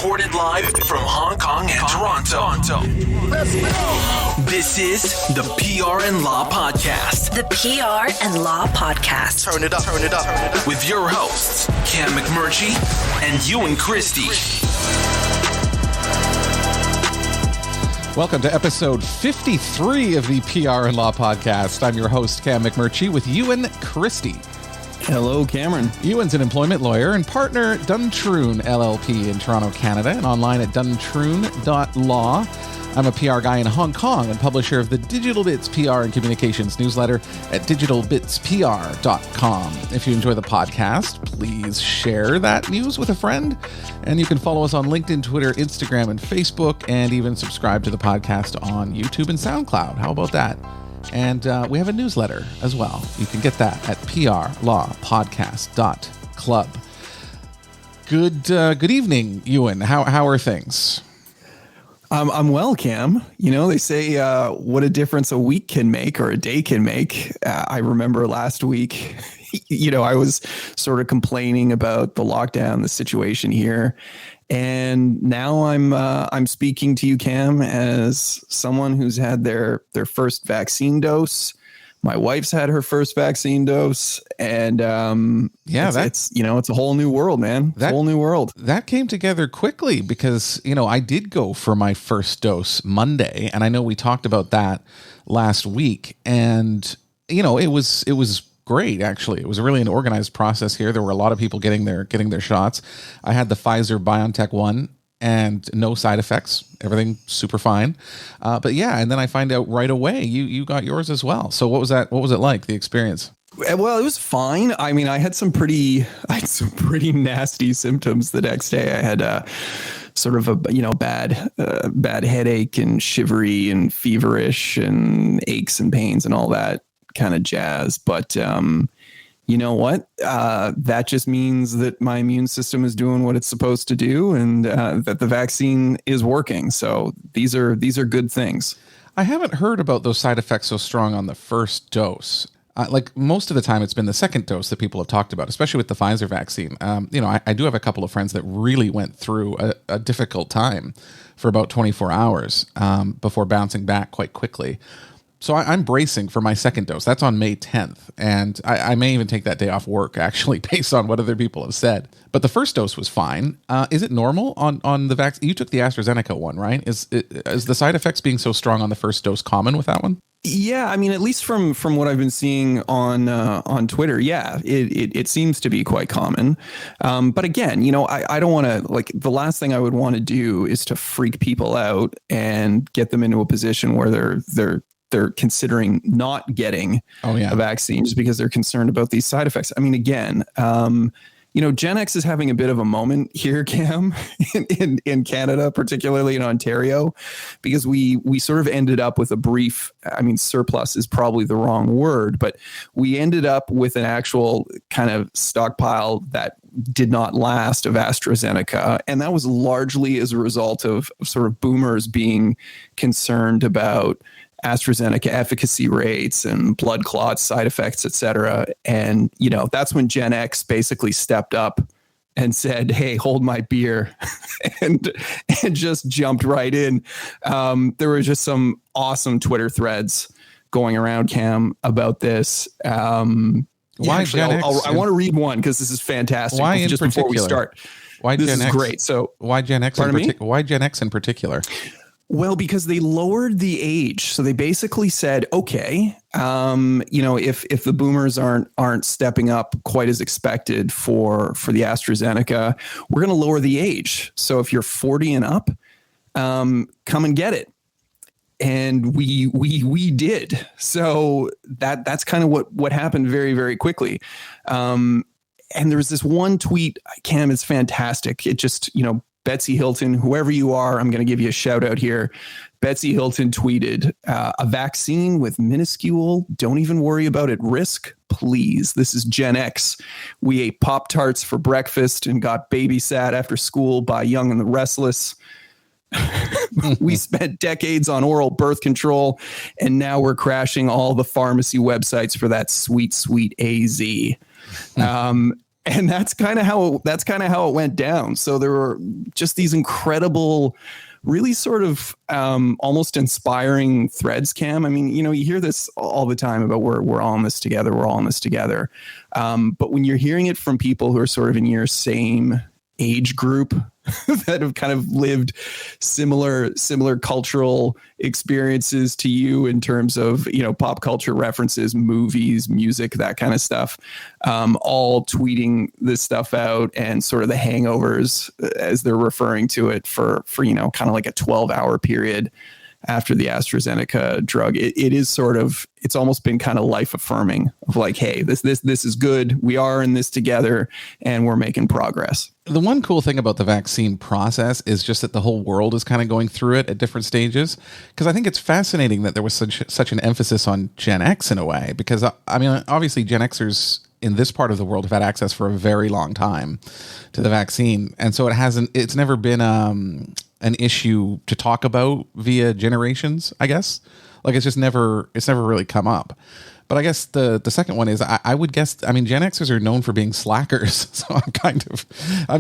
recorded live from Hong Kong and Toronto. Let's go! This is the PR and Law Podcast. The PR and Law Podcast. Turn it up. With your hosts, Cam McMurtry and Ewan Christie. Welcome to episode 53 of the PR and Law Podcast. I'm your host, Cam McMurtry, with Ewan Christie. Hello, Cameron. Ewan's an employment lawyer and partner Duntroon LLP in Toronto, Canada, and online at duntroon.law. I'm a PR guy in Hong Kong and publisher of the Digital Bits PR and Communications newsletter at digitalbitspr.com. If you enjoy the podcast, please share that news with a friend. And you can follow us on LinkedIn, Twitter, Instagram, and Facebook, and even subscribe to the podcast on YouTube and SoundCloud. How about that? And we have a newsletter as well. You can get that at PRLawPodcast.Club. Good evening, Ewan. How are things? I'm well, Cam. You know, they say what a difference a week can make or a day can make. I remember last week, I was sort of complaining about the lockdown, the situation here. And now I'm speaking to you, Cam, as someone who's had their first vaccine dose. My wife's had her first vaccine dose, and it's a whole new world, man. It's a whole new world. That came together quickly because I did go for my first dose Monday, and I know we talked about that last week, and it was great. Actually, it was really an organized process here. There were a lot of people getting their shots. I had the Pfizer-BioNTech one, and no side effects. Everything super fine. But yeah, and then I find out right away you got yours as well. So what was that? What was it like, the experience? Well, it was fine. I mean, I had some pretty nasty symptoms the next day. I had sort of a bad headache and shivery and feverish and aches and pains and all that kind of jazz. But you know what? That just means that my immune system is doing what it's supposed to do, and that the vaccine is working. So these are good things. I haven't heard about those side effects so strong on the first dose. Like most of the time, it's been the second dose that people have talked about, especially with the Pfizer vaccine. I do have a couple of friends that really went through a difficult time for about 24 hours before bouncing back quite quickly. So I'm bracing for my second dose. That's on May 10th. And I may even take that day off work, actually, based on what other people have said. But the first dose was fine. Is it normal on the vaccine? You took the Astra-Zeneca one, right? Is the side effects being so strong on the first dose common with that one? Yeah, I mean, at least from what I've been seeing on Twitter, yeah, it seems to be quite common. But again, I don't want to, the last thing I would want to do is to freak people out and get them into a position where they're considering not getting a vaccine just because they're concerned about these side effects. I mean, again, Gen X is having a bit of a moment here, Cam, in Canada, particularly in Ontario, because we sort of ended up with a brief, surplus is probably the wrong word, but we ended up with an actual kind of stockpile that did not last of Astra-Zeneca. And that was largely as a result of sort of boomers being concerned about AstraZeneca efficacy rates and blood clots, side effects, et cetera. And, that's when Gen X basically stepped up and said, hey, hold my beer, and just jumped right in. There were just some awesome Twitter threads going around, Cam, about this. Why Gen X? I want to read one because this is fantastic. Why in just particular? Before we start. Why this Gen is X? Great. So why Gen X? Why Gen X in particular? Well, because they lowered the age. So they basically said, okay, if the boomers aren't stepping up quite as expected for the AstraZeneca, we're going to lower the age. So if you're 40 and up, come and get it. And we did. So that's kind of what happened very, very quickly. And there was this one tweet, Cam, it's fantastic. It just, Betsy Hilton, whoever you are, I'm going to give you a shout out here. Betsy Hilton tweeted, a vaccine with minuscule, don't even worry about it, risk, please. This is Gen X. We ate Pop-Tarts for breakfast and got babysat after school by Young and the Restless. We spent decades on oral birth control, and now we're crashing all the pharmacy websites for that sweet, sweet AZ. And that's kind of how it went down. So there were just these incredible, really sort of almost inspiring threads, Cam. I mean, you hear this all the time about we're all in this together. We're all in this together. But when you're hearing it from people who are sort of in your same age group that have kind of lived similar cultural experiences to you in terms of, pop culture references, movies, music, that kind of stuff, all tweeting this stuff out, and sort of the hangovers, as they're referring to it, for kind of like a 12-hour period after the Astra-Zeneca drug. It is sort of, it's almost been kind of life affirming of like, hey, this is good. We are in this together and we're making progress. The one cool thing about the vaccine process is just that the whole world is kind of going through it at different stages. Because I think it's fascinating that there was such an emphasis on Gen X in a way, because I mean, obviously Gen Xers in this part of the world have had access for a very long time to the vaccine. And so it's never been an issue to talk about via generations, I guess. Like it's never really come up. But I guess the second one is I would guess, I mean, Gen Xers are known for being slackers. So I'm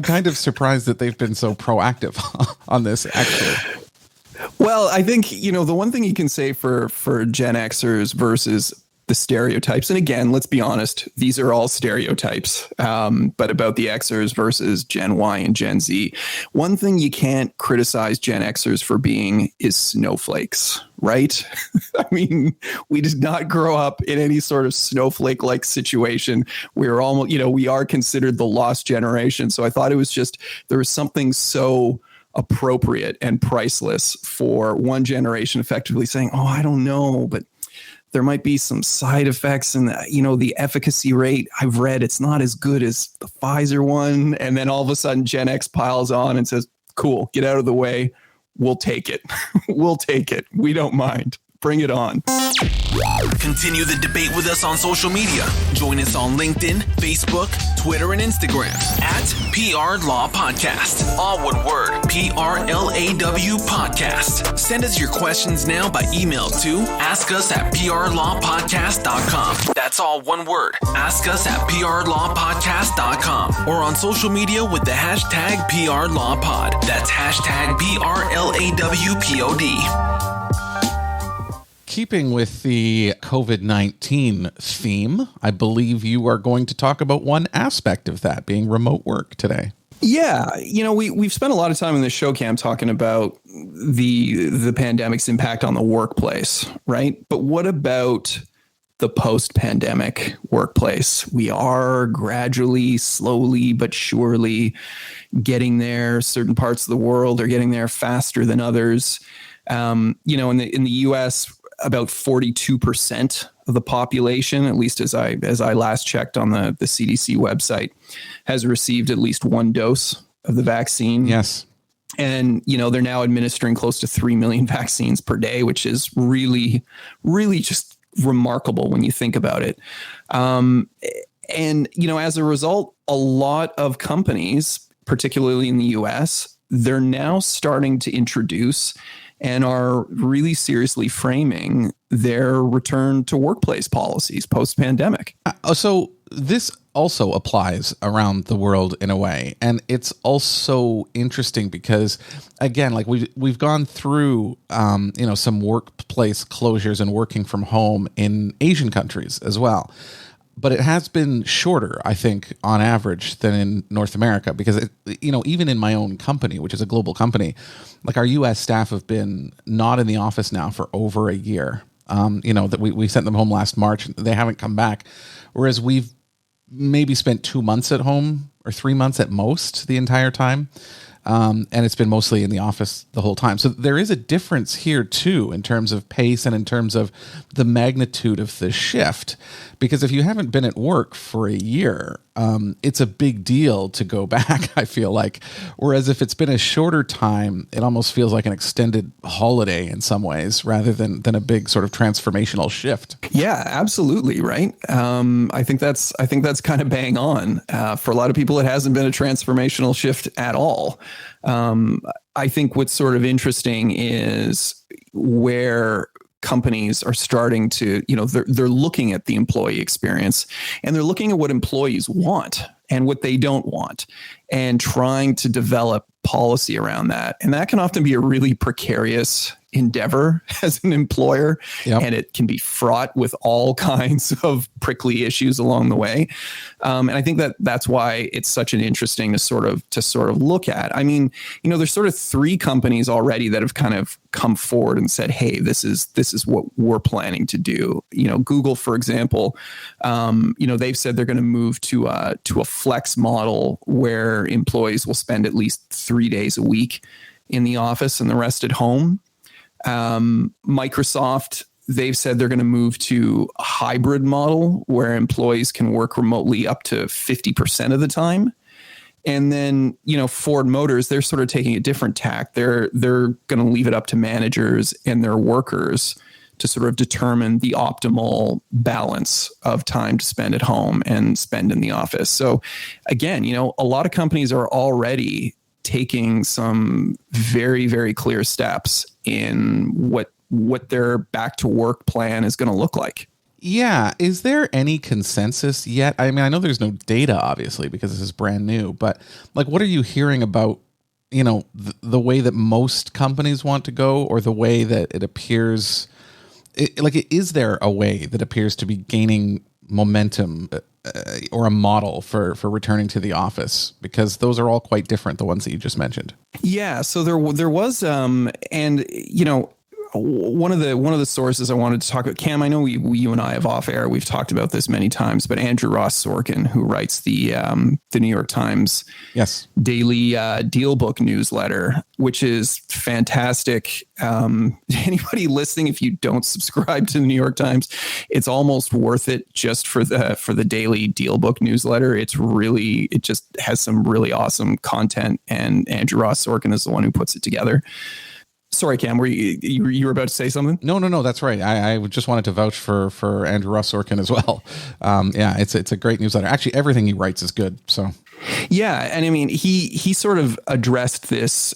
kind of surprised that they've been so proactive on this, actually. Well, I think, the one thing you can say for Gen Xers versus the stereotypes, and again, let's be honest, these are all stereotypes, but about the Xers versus Gen Y and Gen Z, one thing you can't criticize Gen Xers for being is snowflakes, right? I mean, we did not grow up in any sort of snowflake-like situation. We are almost, we are considered the lost generation. So I thought it was just, there was something so appropriate and priceless for one generation effectively saying, oh, I don't know, but there might be some side effects, and the efficacy rate I've read, it's not as good as the Pfizer one. And then all of a sudden Gen X piles on and says, cool, get out of the way. We'll take it. We'll take it. We don't mind. Bring it on. Continue the debate with us on social media. Join us on LinkedIn, Facebook, Twitter, and Instagram at PR Law Podcast. All one word, PRLAW Podcast. Send us your questions now by email to askus@PRLawPodcast.com. That's all one word, askus@PRLawPodcast.com. Or on social media with the hashtag PRLawPod. That's hashtag PRLAWPOD. Keeping with the COVID-19 theme, I believe you are going to talk about one aspect of that, being remote work today. Yeah, we've spent a lot of time in this show, Cam, talking about the pandemic's impact on the workplace, right? But what about the post-pandemic workplace? We are gradually, slowly, but surely getting there. Certain parts of the world are getting there faster than others. In the U.S., about 42% of the population, at least as I last checked on the CDC website, has received at least one dose of the vaccine. Yes. And, they're now administering close to 3 million vaccines per day, which is really, really just remarkable when you think about it. And, as a result, a lot of companies, particularly in the US, they're now starting to introduce and are really seriously framing their return to workplace policies post-pandemic. So this also applies around the world in a way. And it's also interesting because, again, like we've gone through, some workplace closures and working from home in Asian countries as well. But it has been shorter, I think, on average than in North America, because, even in my own company, which is a global company, like our U.S. staff have been not in the office now for over a year. That we sent them home last March. They haven't come back. Whereas we've maybe spent 2 months at home or 3 months at most the entire time. And it's been mostly in the office the whole time. So there is a difference here, too, in terms of pace and in terms of the magnitude of the shift. Because if you haven't been at work for a year, it's a big deal to go back, I feel like. Whereas if it's been a shorter time, it almost feels like an extended holiday in some ways rather than a big sort of transformational shift. Yeah, absolutely. Right. I think that's kind of bang on. For a lot of people, it hasn't been a transformational shift at all. I think what's sort of interesting is where companies are starting to, they're looking at the employee experience, and they're looking at what employees want and what they don't want, and trying to develop policy around that. And that can often be a really precarious endeavor as an employer. Yep. And it can be fraught with all kinds of prickly issues along the way. And I think that's why it's such an interesting to sort of look at. I mean, there's sort of 3 companies already that have kind of come forward and said, hey, this is what we're planning to do. Google, for example, they've said they're going to move to a flex model where employees will spend at least 3 days a week in the office and the rest at home. Microsoft, they've said they're going to move to a hybrid model where employees can work remotely up to 50% of the time. And then, Ford Motors, they're sort of taking a different tack. They're going to leave it up to managers and their workers to sort of determine the optimal balance of time to spend at home and spend in the office. So again, a lot of companies are already taking some very, very clear steps in what their back to work plan is going to look like. Yeah. Is there any consensus yet? I mean, I know there's no data, obviously, because this is brand new, but what are you hearing about, the way that most companies want to go, or the way that it appears, is there a way that appears to be gaining momentum or a model for returning to the office? Because those are all quite different, the ones that you just mentioned. Yeah. So there was, one of the sources I wanted to talk about, Cam, I know you and I have off air, we've talked about this many times, but Andrew Ross Sorkin, who writes the New York Times daily deal book newsletter, which is fantastic. Anybody listening, if you don't subscribe to the New York Times, it's almost worth it just for the daily deal book newsletter. It just has some really awesome content, and Andrew Ross Sorkin is the one who puts it together. Sorry, Cam, were you were about to say something? No, that's right. I just wanted to vouch for Andrew Ross Sorkin as well. It's a great newsletter. Actually, everything he writes is good. So, yeah, and I mean, he sort of addressed this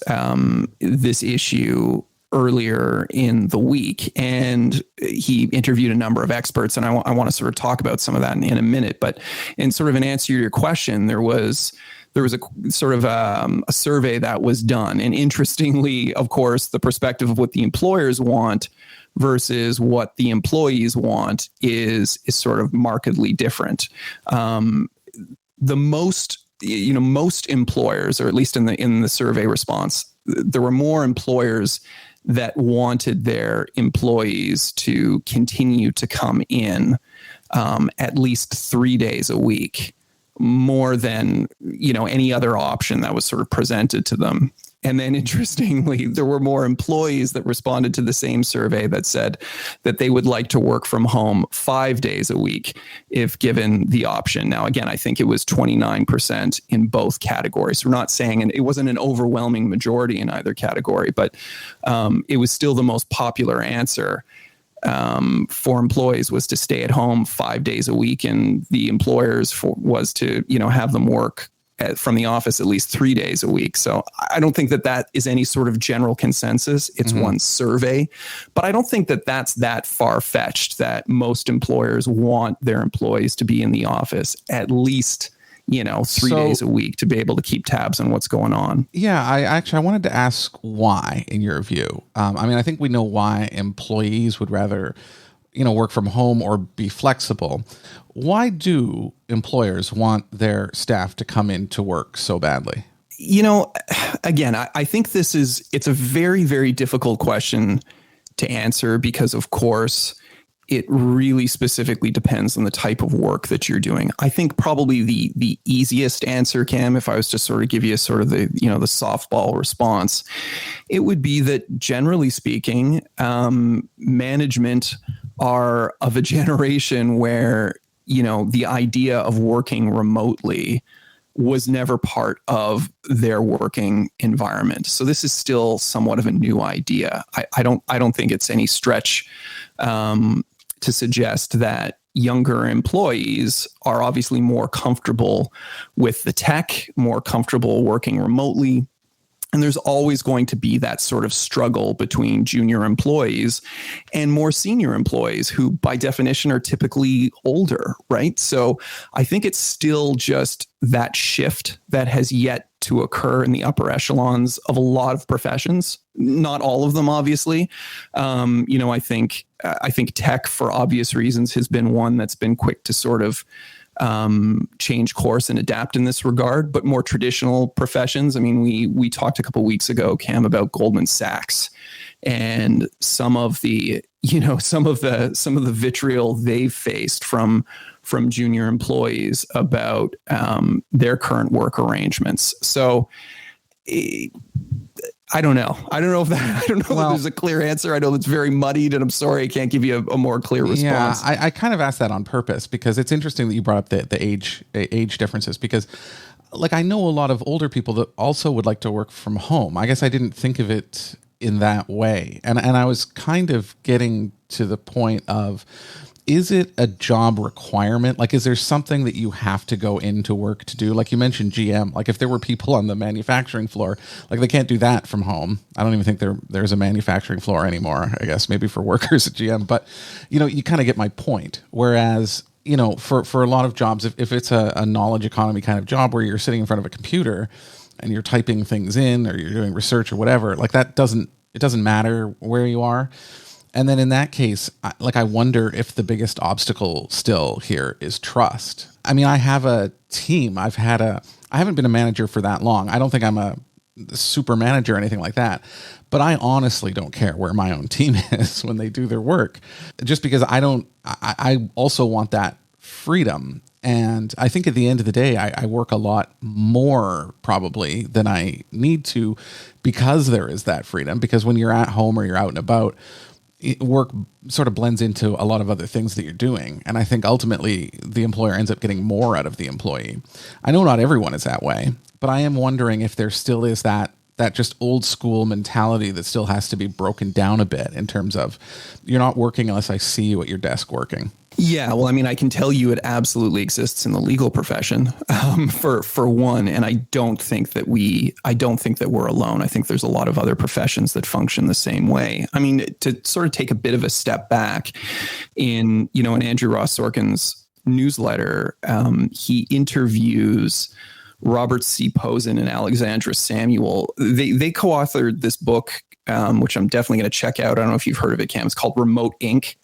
issue earlier in the week, and he interviewed a number of experts, and I want to sort of talk about some of that in a minute. But in sort of an answer to your question, there was a sort of a survey that was done. And interestingly, of course, the perspective of what the employers want versus what the employees want is sort of markedly different. Most employers, or at least in the survey response, there were more employers that wanted their employees to continue to come in at least 3 days a week, more than, any other option that was sort of presented to them. And then interestingly, there were more employees that responded to the same survey that said that they would like to work from home 5 days a week if given the option. Now, again, I think it was 29% in both categories. We're not saying, and it wasn't an overwhelming majority in either category, but it was still the most popular answer for employees was to stay at home 5 days a week, and the employers was to, have them work from the office at least 3 days a week. So I don't think that is any sort of general consensus. It's one survey, but I don't think that that's that far-fetched that most employers want their employees to be in the office at least 3 days a week to be able to keep tabs on what's going on. Yeah, I wanted to ask why, in your view. I think we know why employees would rather, work from home or be flexible. Why do employers want their staff to come in to work so badly? Again, I think it's a very, very difficult question to answer because, of course, it really specifically depends on the type of work that you're doing. I think probably the easiest answer, Cam, if I was to sort of give you a sort of the softball response, it would be that generally speaking, management are of a generation where, the idea of working remotely was never part of their working environment. So this is still somewhat of a new idea. I don't think it's any stretch to suggest that younger employees are obviously more comfortable with the tech, more comfortable working remotely. And there's always going to be that sort of struggle between junior employees and more senior employees who, by definition, are typically older, right? So I think it's still just that shift that has yet to occur in the upper echelons of a lot of professions. Not all of them, obviously. I think tech, for obvious reasons, has been one that's been quick to sort of change course and adapt in this regard. But more traditional professions, I mean, we talked a couple of weeks ago, Cam, about Goldman Sachs and some of the vitriol they've faced from junior employees about their current work arrangements. So I don't know. I don't know if there's a clear answer. I know it's very muddied, and I'm sorry I can't give you a more clear response. Yeah, I kind of asked that on purpose because it's interesting that you brought up the age differences, because like I know a lot of older people that also would like to work from home. I guess I didn't think of it in that way. And I was kind of getting to the point of, is it a job requirement? Like, is there something that you have to go into work to do? Like you mentioned GM, like if there were people on the manufacturing floor, like they can't do that from home. I don't even think there's a manufacturing floor anymore, I guess maybe for workers at GM, but you kind of get my point. Whereas, for a lot of jobs, if it's a knowledge economy kind of job where you're sitting in front of a computer and you're typing things in or you're doing research or whatever, like it doesn't matter where you are. And then in that case, I wonder if the biggest obstacle still here is trust. I mean, I have a team. I haven't been a manager for that long. I don't think I'm a super manager or anything like that, but I honestly don't care where my own team is when they do their work, just because I also want that freedom. And I think at the end of the day, I work a lot more probably than I need to, because there is that freedom. Because when you're at home or you're out and about, work sort of blends into a lot of other things that you're doing. And I think ultimately the employer ends up getting more out of the employee. I know not everyone is that way, but I am wondering if there still is that just old school mentality that still has to be broken down a bit, in terms of you're not working unless I see you at your desk working. Yeah, well, I mean, I can tell you it absolutely exists in the legal profession, for one, and I don't think that we're alone. I think there's a lot of other professions that function the same way. I mean, to sort of take a bit of a step back, in Andrew Ross Sorkin's newsletter, he interviews Robert C. Posen and Alexandra Samuel. They co-authored this book, which I'm definitely going to check out. I don't know if you've heard of it, Cam. It's called Remote Inc.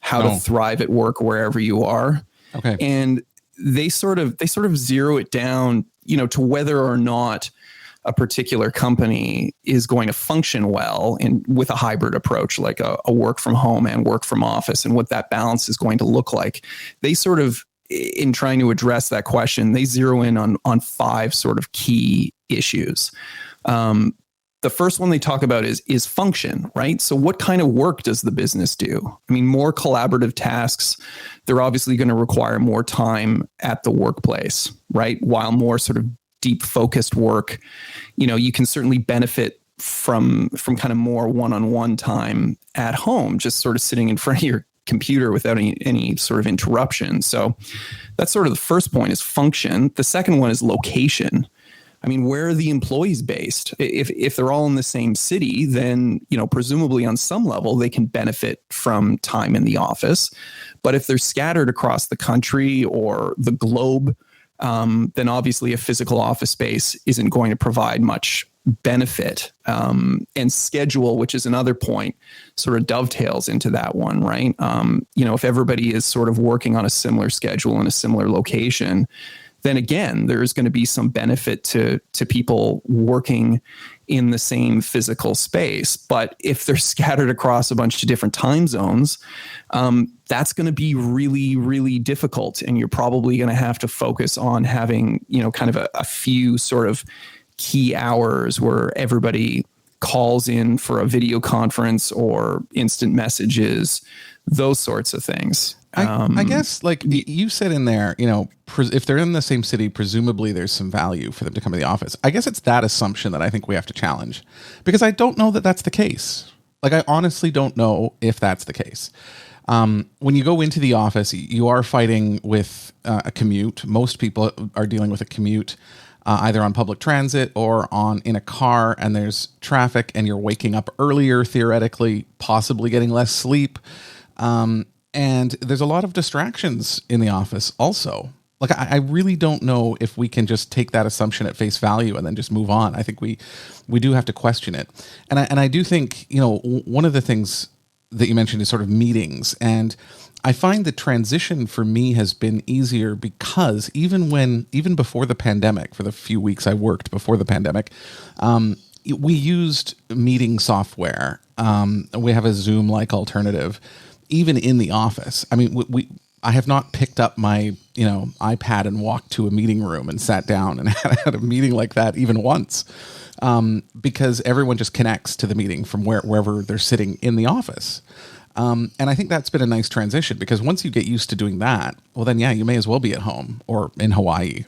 How to Thrive at Work Wherever You Are. Okay. And they sort of zero it down, to whether or not a particular company is going to function well with a hybrid approach, like a work from home and work from office, and what that balance is going to look like. They sort of, in trying to address that question, they zero in on 5 sort of key issues. The first one they talk about is function, right? So what kind of work does the business do? I mean, more collaborative tasks, they're obviously going to require more time at the workplace, right? While more sort of deep focused work, you can certainly benefit from kind of more one-on-one time at home, just sort of sitting in front of your computer without any sort of interruption. So that's sort of the first point, is function. The second one is location. I mean, where are the employees based? If they're all in the same city, then, presumably on some level, they can benefit from time in the office. But if they're scattered across the country or the globe, then obviously a physical office space isn't going to provide much benefit. And schedule, which is another point, sort of dovetails into that one, right? If everybody is sort of working on a similar schedule in a similar location, then again, there's going to be some benefit to people working in the same physical space. But if they're scattered across a bunch of different time zones, that's going to be really, really difficult. And you're probably going to have to focus on having, kind of a few sort of key hours where everybody calls in for a video conference or instant messages, those sorts of things. I guess, like you said in there, if they're in the same city, presumably there's some value for them to come to the office. I guess it's that assumption that I think we have to challenge, because I don't know that that's the case. Like, I honestly don't know if that's the case. When you go into the office, you are fighting with a commute. Most people are dealing with a commute. either on public transit or in a car, and there's traffic, and you're waking up earlier, theoretically, possibly getting less sleep. And there's a lot of distractions in the office also. Like, I really don't know if we can just take that assumption at face value and then just move on. I think we do have to question it. And I do think, one of the things that you mentioned is sort of meetings. And I find the transition for me has been easier because even before the pandemic, for the few weeks I worked before the pandemic, we used meeting software. We have a Zoom-like alternative, even in the office. I mean, I have not picked up my, iPad and walked to a meeting room and sat down and had a meeting like that even once, because everyone just connects to the meeting from wherever they're sitting in the office. And I think that's been a nice transition, because once you get used to doing that, well, then, you may as well be at home or in Hawaii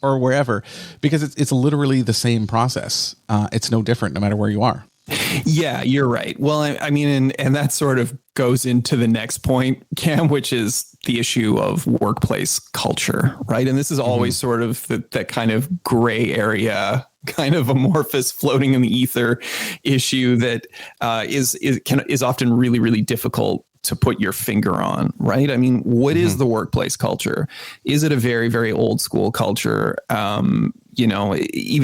or wherever, because it's literally the same process. It's no different no matter where you are. Yeah, you're right. Well, I mean, and that sort of goes into the next point, Cam, which is the issue of workplace culture, right? And this is always sort of that kind of gray area, kind of amorphous, floating in the ether issue that is often really, really difficult to put your finger on, right? I mean, what is the workplace culture? Is it a very, very old school culture? Even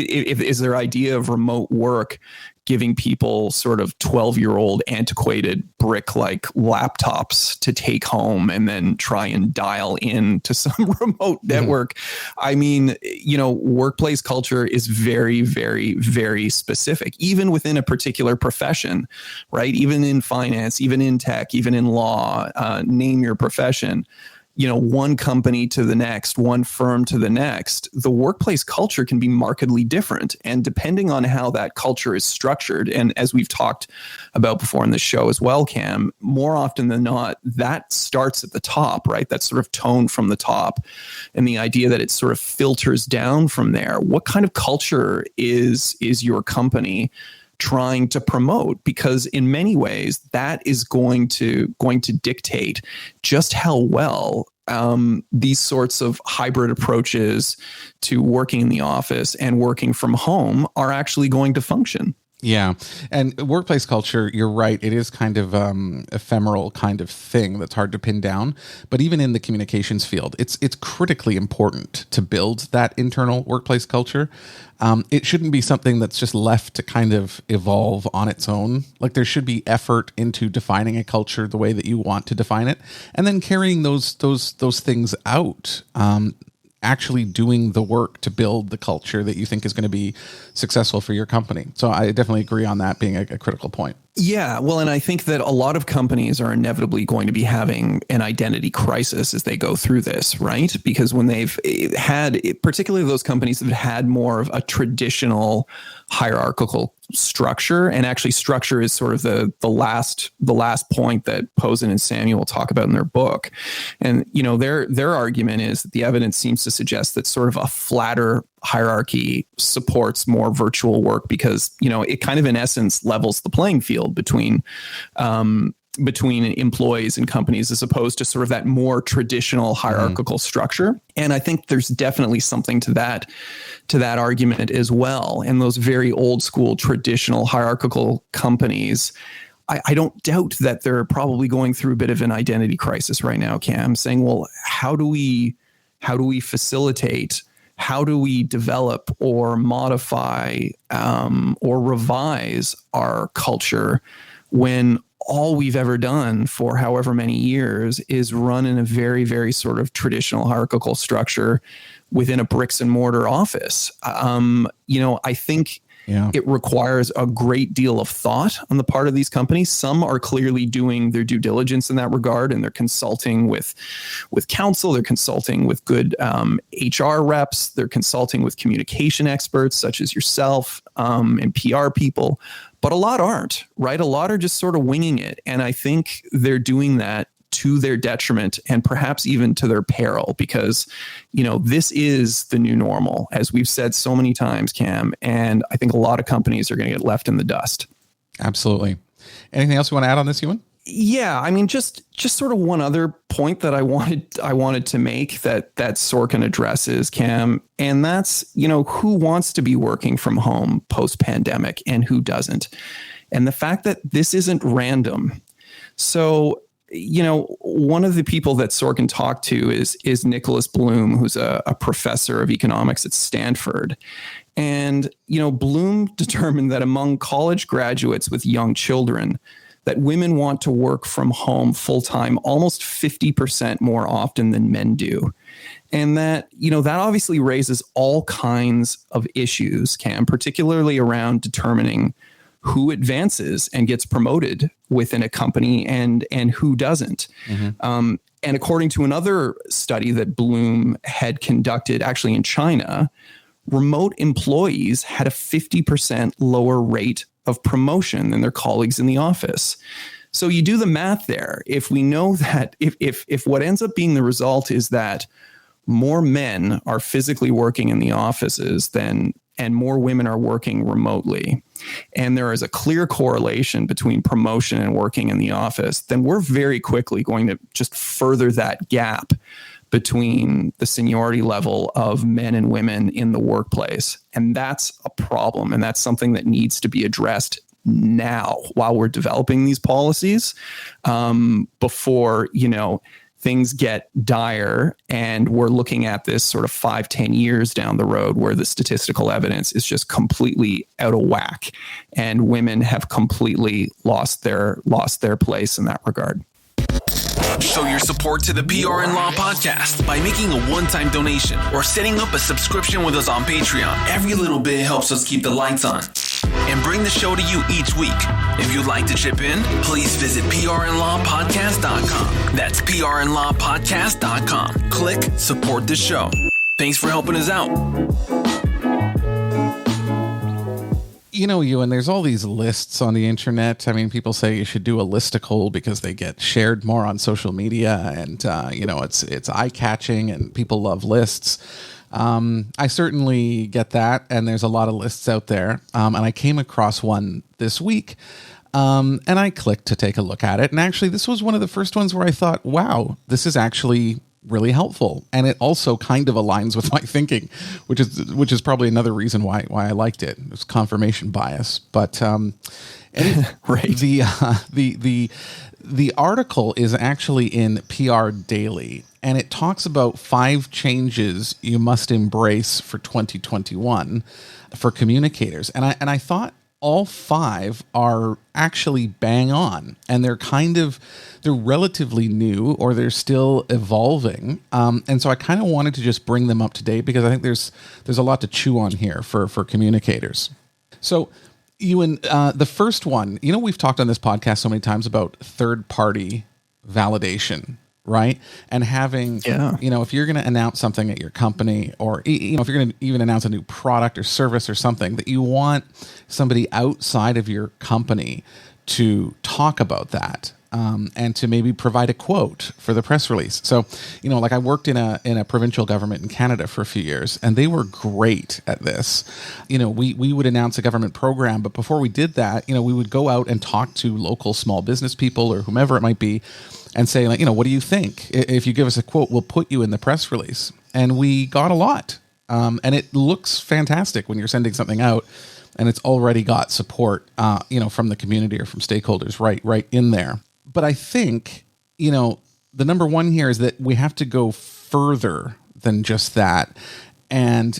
if is their idea of remote work giving people sort of 12-year-old antiquated brick-like laptops to take home and then try and dial in to some remote network? I mean, workplace culture is very, very, very specific, even within a particular profession, right? Even in finance, even in tech, even in law, name your profession. One company to the next, one firm to the next, the workplace culture can be markedly different. And depending on how that culture is structured, and as we've talked about before in the show as well, Cam, more often than not, that starts at the top, right? That sort of tone from the top, and the idea that it sort of filters down from there. What kind of culture is your company trying to promote? Because in many ways that is going to dictate just how well these sorts of hybrid approaches to working in the office and working from home are actually going to function. Yeah. And workplace culture, you're right. It is kind of ephemeral kind of thing that's hard to pin down. But even in the communications field, it's critically important to build that internal workplace culture. It shouldn't be something that's just left to kind of evolve on its own. Like, there should be effort into defining a culture the way that you want to define it, and then carrying those things out. Actually doing the work to build the culture that you think is going to be successful for your company. So I definitely agree on that being a critical point. Yeah, well, and I think that a lot of companies are inevitably going to be having an identity crisis as they go through this, right? Because when they've had, particularly those companies that have had more of a traditional hierarchical structure, and actually structure is sort of the last point that Posen and Samuel talk about in their book. And their argument is that the evidence seems to suggest that sort of a flatter hierarchy supports more virtual work, because it kind of in essence levels the playing field between employees and companies, as opposed to sort of that more traditional hierarchical structure. And I think there's definitely something to that argument as well. And those very old school traditional hierarchical companies, I don't doubt that they're probably going through a bit of an identity crisis right now, Cam, saying, well, how do we facilitate, how do we develop or modify or revise our culture when all we've ever done for however many years is run in a very, very sort of traditional hierarchical structure within a bricks and mortar office? I think it requires a great deal of thought on the part of these companies. Some are clearly doing their due diligence in that regard, and they're consulting with counsel. They're consulting with good HR reps. They're consulting with communication experts such as yourself and PR people. But a lot aren't, right? A lot are just sort of winging it. And I think they're doing that to their detriment, and perhaps even to their peril, because, this is the new normal, as we've said so many times, Cam. And I think a lot of companies are going to get left in the dust. Absolutely. Anything else you want to add on this, Ewan? Yeah, I mean, just sort of one other point that I wanted to make that Sorkin addresses, Cam, and that's, who wants to be working from home post-pandemic and who doesn't, and the fact that this isn't random. So, one of the people that Sorkin talked to is Nicholas Bloom, who's a professor of economics at Stanford. And, Bloom determined that among college graduates with young children, that women want to work from home full-time almost 50% more often than men do. And that, that obviously raises all kinds of issues, Cam, particularly around determining who advances and gets promoted within a company and who doesn't. Mm-hmm. And according to another study that Bloom had conducted actually in China, remote employees had a 50% lower rate of promotion than their colleagues in the office. So you do the math there. If we know that if what ends up being the result is that more men are physically working in the offices and more women are working remotely, and there is a clear correlation between promotion and working in the office, then we're very quickly going to just further that gap between the seniority level of men and women in the workplace. And that's a problem. And that's something that needs to be addressed now while we're developing these policies, before, things get dire and we're looking at this sort of 5-10 years down the road where the statistical evidence is just completely out of whack and women have completely lost their place in that regard. Show your support to the PR and Law podcast by making a one-time donation or setting up a subscription with us on Patreon. Every little bit helps us keep the lights on and bring the show to you each week. If you'd like to chip in, please visit PRLawPodcast.com. That's PRLawPodcast.com. Click support the show. Thanks for helping us out. Ewan, there's all these lists on the internet. I mean, people say you should do a listicle because they get shared more on social media and, it's eye-catching and people love lists. I certainly get that, and there's a lot of lists out there. And I came across one this week, and I clicked to take a look at it. And actually, this was one of the first ones where I thought, wow, this is actually really helpful, and it also kind of aligns with my thinking, which is probably another reason why I liked it. It was confirmation bias, but right. The article is actually in PR Daily, and it talks about 5 changes you must embrace for 2021 for communicators, and I thought all 5 are actually bang on, and they're relatively new, or they're still evolving. And so I kind of wanted to just bring them up to date because I think there's a lot to chew on here for communicators. So Ewan, the first one, we've talked on this podcast so many times about third-party validation, right? And having, if you're going to announce something at your company, or, if you're going to even announce a new product or service or something, that you want somebody outside of your company to talk about that, and to maybe provide a quote for the press release. So, I worked in a provincial government in Canada for a few years, and they were great at this. We would announce a government program, but before we did that, we would go out and talk to local small business people or whomever it might be, and say, what do you think? If you give us a quote, we'll put you in the press release. And we got a lot. And it looks fantastic when you're sending something out and it's already got support, from the community or from stakeholders right in there. But I think, the number one here is that we have to go further than just that. And,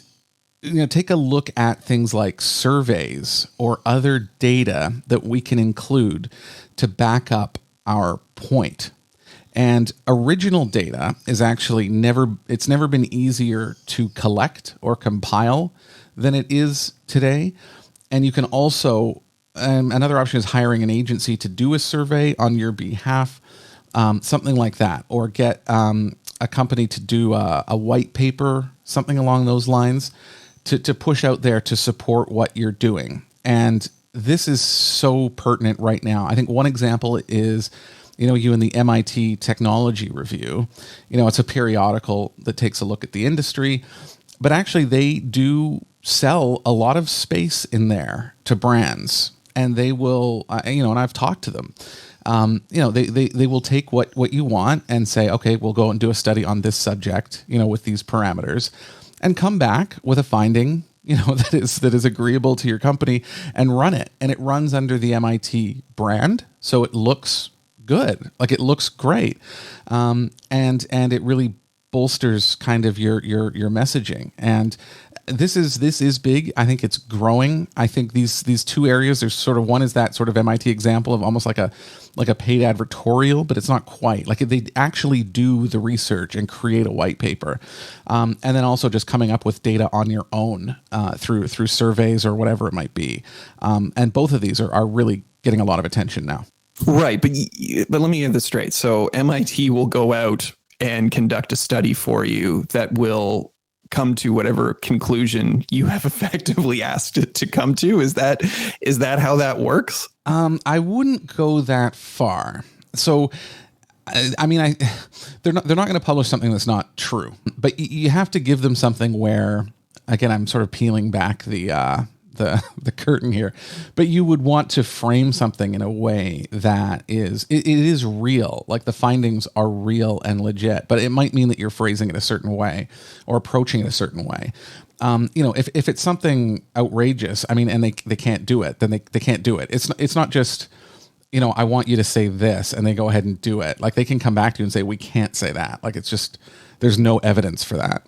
take a look at things like surveys or other data that we can include to back up our point. And original data is actually never been easier to collect or compile than it is today. And you can also, another option is hiring an agency to do a survey on your behalf, something like that, or get a company to do a white paper, something along those lines, to push out there to support what you're doing. And this is so pertinent right now. I think one example is, you in the MIT Technology Review. It's a periodical that takes a look at the industry, but actually they do sell a lot of space in there to brands. and they will, and I've talked to them. They will take what you want and say, okay, we'll go and do a study on this subject, with these parameters, and come back with a finding, that is agreeable to your company, and run it. And it runs under the MIT brand, so it looks good, like it looks great, and it really bolsters kind of your messaging. And this is big. I think it's growing. I think these two areas, there's sort of, one is that sort of MIT example of almost like a paid advertorial, but it's not quite. Like they actually do the research and create a white paper, and then also just coming up with data on your own through surveys or whatever it might be. And both of these are really getting a lot of attention now. Right, but let me get this straight. So MIT will go out and conduct a study for you that will come to whatever conclusion you have effectively asked it to come to. Is that how that works? I wouldn't go that far. So, they're not going to publish something that's not true, but you have to give them something where, again, I'm sort of peeling back the curtain here, but you would want to frame something in a way that it is real, like the findings are real and legit, but it might mean that you're phrasing it a certain way or approaching it a certain way. If it's something outrageous, and they can't do it, then they can't do it. It's not just, I want you to say this and they go ahead and do it. Like they can come back to you and say, we can't say that. Like it's just, there's no evidence for that.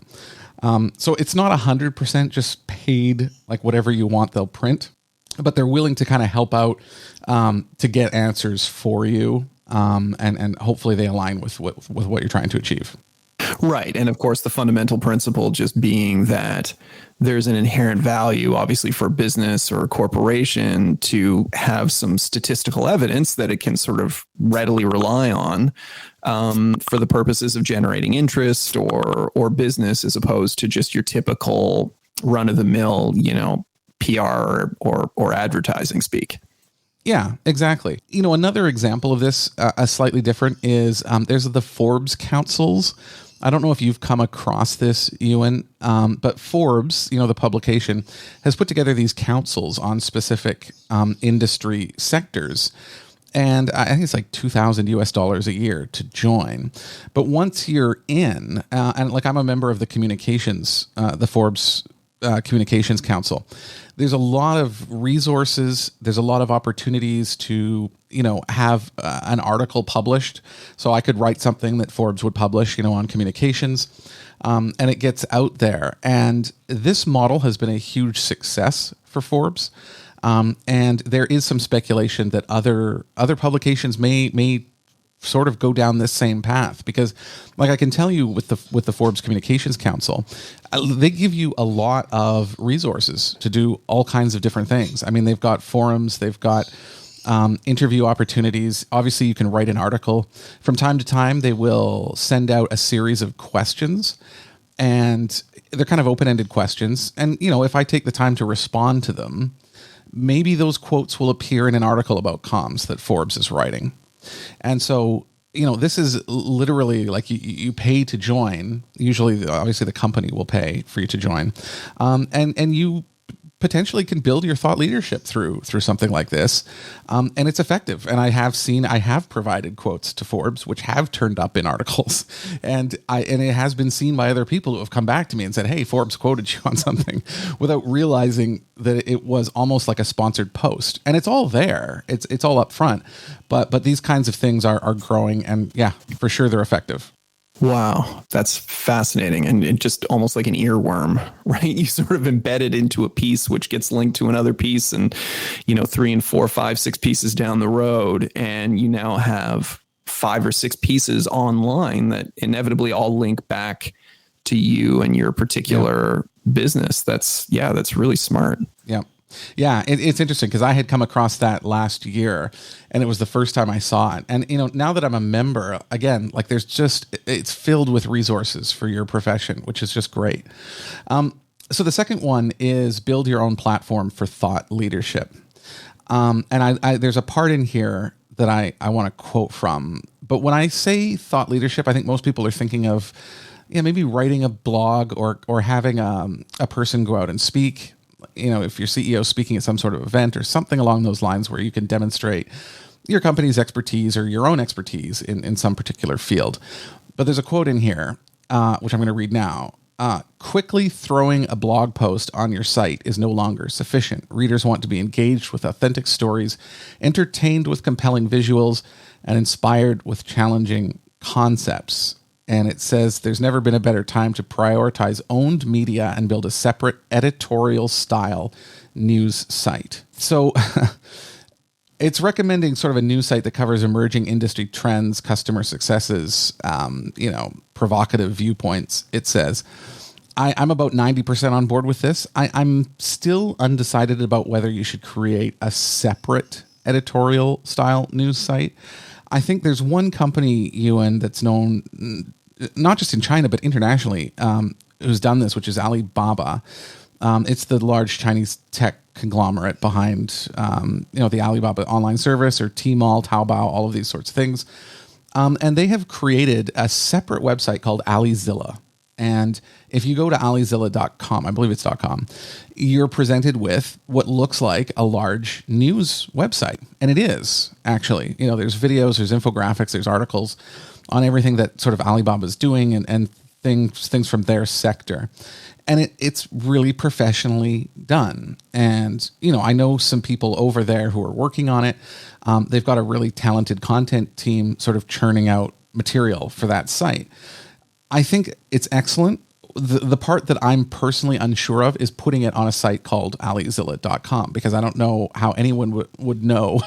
So it's not 100% just paid, like whatever you want, they'll print, but they're willing to kind of help out to get answers for you. And hopefully they align with what you're trying to achieve. Right. And of course, the fundamental principle just being that there's an inherent value, obviously, for a business or a corporation to have some statistical evidence that it can sort of readily rely on for the purposes of generating interest or business, as opposed to just your typical run-of-the-mill, PR or advertising speak. Yeah, exactly. Another example of this, a slightly different, is there's the Forbes councils. I don't know if you've come across this, Ewan, but Forbes, the publication, has put together these councils on specific industry sectors. And I think it's like $2,000 a year to join. But once you're in, and like I'm a member of the the Forbes Communications Council, there's a lot of resources. There's a lot of opportunities to, have an article published. So I could write something that Forbes would publish, on communications, and it gets out there. And this model has been a huge success for Forbes. And there is some speculation that other publications may sort of go down this same path, because like I can tell you with the Forbes Communications Council, they give you a lot of resources to do all kinds of different things. They've got forums, they've got interview opportunities. Obviously, you can write an article. From time to time, they will send out a series of questions, and they're kind of open-ended questions. And, if I take the time to respond to them, maybe those quotes will appear in an article about comms that Forbes is writing. And so, this is literally like you pay to join. Usually, obviously, the company will pay for you to join. And you potentially can build your thought leadership through something like this. And it's effective. And I have provided quotes to Forbes, which have turned up in articles. And it has been seen by other people who have come back to me and said, hey, Forbes quoted you on something, without realizing that it was almost like a sponsored post. And it's all there. It's all up front. But these kinds of things are growing, and yeah, for sure they're effective. Wow, that's fascinating. And just almost like an earworm, right? You sort of embed it into a piece, which gets linked to another piece, and 3 and 4, 5, 6 pieces down the road. And you now have 5 or 6 pieces online that inevitably all link back to you and your particular business. That's really smart. Yeah. Yeah, it's interesting because I had come across that last year, and it was the first time I saw it. And, now that I'm a member, again, like it's filled with resources for your profession, which is just great. So the second one is build your own platform for thought leadership. And there's a part in here that I want to quote from. But when I say thought leadership, I think most people are thinking of, maybe writing a blog or having a person go out and speak. if your CEO is speaking at some sort of event or something along those lines where you can demonstrate your company's expertise or your own expertise in some particular field. But there's a quote in here, which I'm going to read now. Quickly throwing a blog post on your site is no longer sufficient. Readers want to be engaged with authentic stories, entertained with compelling visuals, and inspired with challenging concepts. And it says there's never been a better time to prioritize owned media and build a separate editorial style news site. So it's recommending sort of a news site that covers emerging industry trends, customer successes, provocative viewpoints, it says. I'm about 90% on board with this. I'm still undecided about whether you should create a separate editorial style news site. I think there's one company, Ewan, that's known not just in China, but internationally, who's done this, which is Alibaba. It's the large Chinese tech conglomerate behind, the Alibaba online service or Tmall, Taobao, all of these sorts of things. And they have created a separate website called allyzilla. And if you go to allyzilla.com, I believe it's .com, you're presented with what looks like a large news website. And it is, actually. There's videos, there's infographics, there's articles on everything that sort of Alibaba's doing and things from their sector. And it's really professionally done. And, I know some people over there who are working on it. They've got a really talented content team sort of churning out material for that site. I think it's excellent. The part that I'm personally unsure of is putting it on a site called allyzilla.com, because I don't know how anyone would know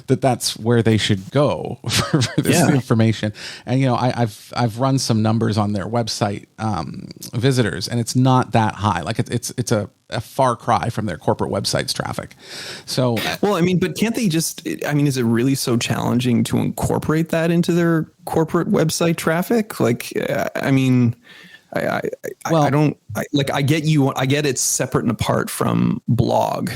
that that's where they should go for this information. And, I've run some numbers on their website visitors, and it's not that high. Like it's a far cry from their corporate website's traffic. So, well, but can't they just, is it really so challenging to incorporate that into their corporate website traffic? I get it's separate and apart from blog,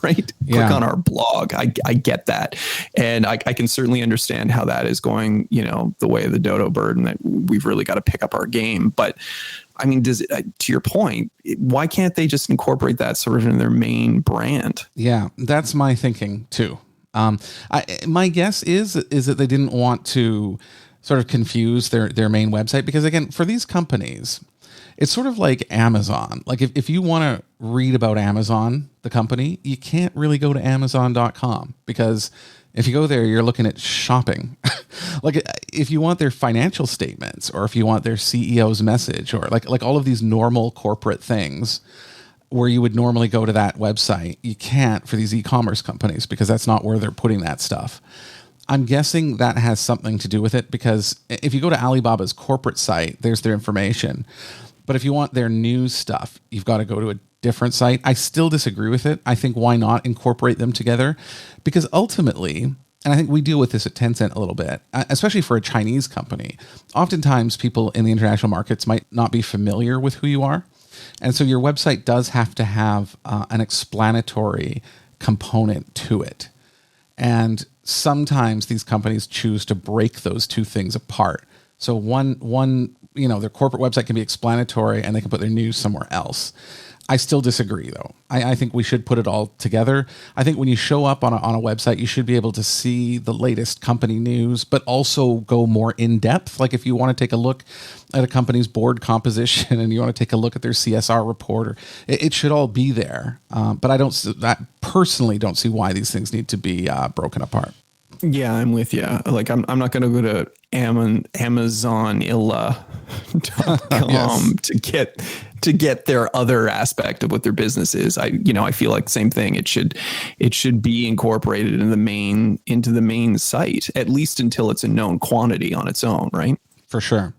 right? Yeah. Click on our blog. I get that. And I can certainly understand how that is going, the way of the dodo bird, and that we've really got to pick up our game. But does it, to your point, why can't they just incorporate that sort of in their main brand? Yeah, that's my thinking too. My guess is that they didn't want to sort of confuse their main website, because again, for these companies, it's sort of like Amazon. Like if you want to read about Amazon, the company, you can't really go to Amazon.com, because if you go there, you're looking at shopping. Like if you want their financial statements, or if you want their CEO's message, or like all of these normal corporate things where you would normally go to that website, you can't for these e-commerce companies, because that's not where they're putting that stuff. I'm guessing that has something to do with it, because if you go to Alibaba's corporate site, there's their information. But if you want their news stuff, you've got to go to a different site. I still disagree with it. I think why not incorporate them together? Because ultimately, and I think we deal with this at Tencent a little bit, especially for a Chinese company, oftentimes people in the international markets might not be familiar with who you are. And so your website does have to have an explanatory component to it. And sometimes these companies choose to break those two things apart. So one, their corporate website can be explanatory and they can put their news somewhere else. I still disagree, though. I think we should put it all together. I think when you show up on a website, you should be able to see the latest company news, but also go more in depth. Like if you want to take a look at a company's board composition and you want to take a look at their CSR report, it should all be there. But I personally don't see why these things need to be broken apart. Yeah, I'm with you. Like I'm not going to go to Amazonilla.com Yes. to get their other aspect of what their business is. I feel like same thing. It should be incorporated into the main site, at least until it's a known quantity on its own, right? For sure.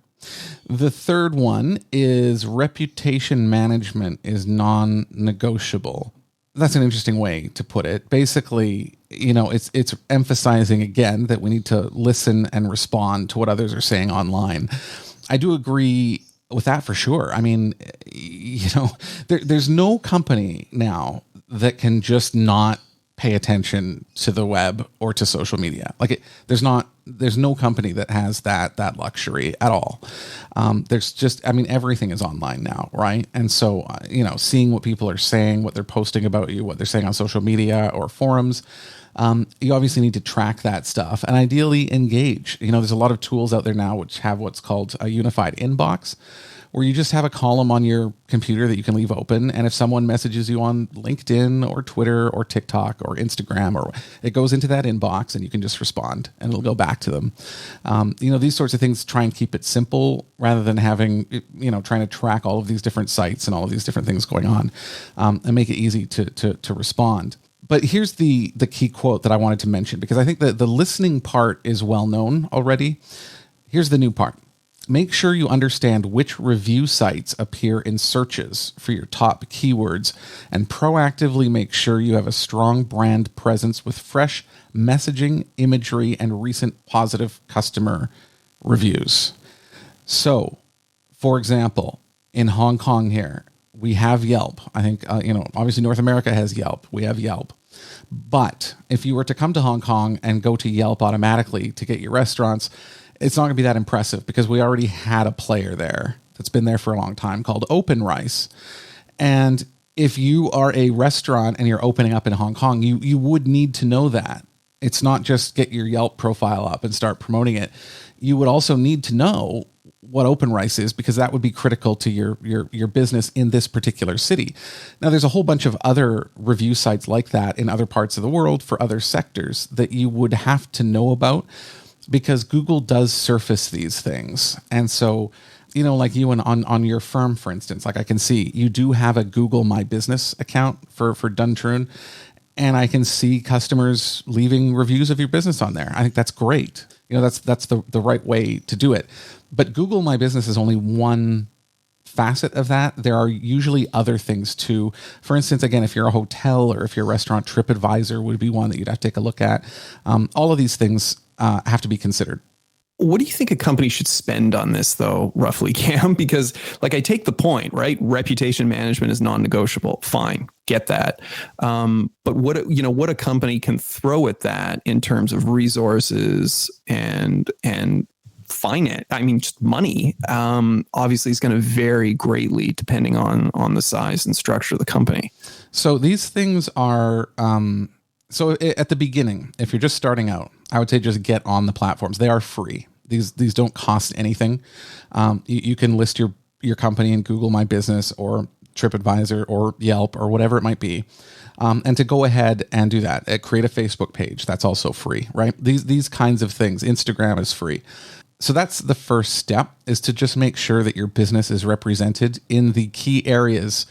The third one is reputation management is non-negotiable. That's an interesting way to put it. Basically, it's emphasizing again that we need to listen and respond to what others are saying online. I do agree with that for sure. There's no company now that can just not pay attention to the web or to social media. There's not there's no company that has that luxury at all. There's just, I mean, everything is online now, right? And so, seeing what people are saying, what they're posting about you, what they're saying on social media or forums, you obviously need to track that stuff and ideally engage. There's a lot of tools out there now which have what's called a unified inbox, where you just have a column on your computer that you can leave open. And if someone messages you on LinkedIn or Twitter or TikTok or Instagram, or it goes into that inbox and you can just respond and it'll go back to them. These sorts of things try and keep it simple rather than having, trying to track all of these different sites and all of these different things going on, and make it easy to respond. But here's the key quote that I wanted to mention, because I think that the listening part is well known already. Here's the new part. Make sure you understand which review sites appear in searches for your top keywords, and proactively make sure you have a strong brand presence with fresh messaging, imagery, and recent positive customer reviews. So, for example, in Hong Kong here, we have Yelp. I think, obviously North America has Yelp. We have Yelp. But if you were to come to Hong Kong and go to Yelp automatically to get your restaurants, it's not going to be that impressive, because we already had a player there that's been there for a long time called OpenRice. And if you are a restaurant and you're opening up in Hong Kong, you would need to know that. It's not just get your Yelp profile up and start promoting it. You would also need to know what OpenRice is, because that would be critical to your business in this particular city. Now, there's a whole bunch of other review sites like that in other parts of the world for other sectors that you would have to know about, because Google does surface these things. And so, like Ewan on your firm, for instance, like I can see you do have a Google My Business account for Duntroon, and I can see customers leaving reviews of your business on there. I think that's great. That's the right way to do it. But Google My Business is only one facet of that. There are usually other things too. For instance, again, if you're a hotel or if you're a restaurant, TripAdvisor would be one that you'd have to take a look at. All of these things have to be considered. What do you think a company should spend on this, though, roughly, Cam? Because, I take the point, right? Reputation management is non-negotiable. Fine, get that. But what a company can throw at that in terms of resources and finance, just money, obviously is going to vary greatly depending on the size and structure of the company. So these things are. So at the beginning, if you're just starting out, I would say just get on the platforms. They are free. These don't cost anything. You can list your company in Google My Business or TripAdvisor or Yelp or whatever it might be. And to go ahead and do that, create a Facebook page. That's also free, right? These kinds of things. Instagram is free. So that's the first step, is to just make sure that your business is represented in the key areas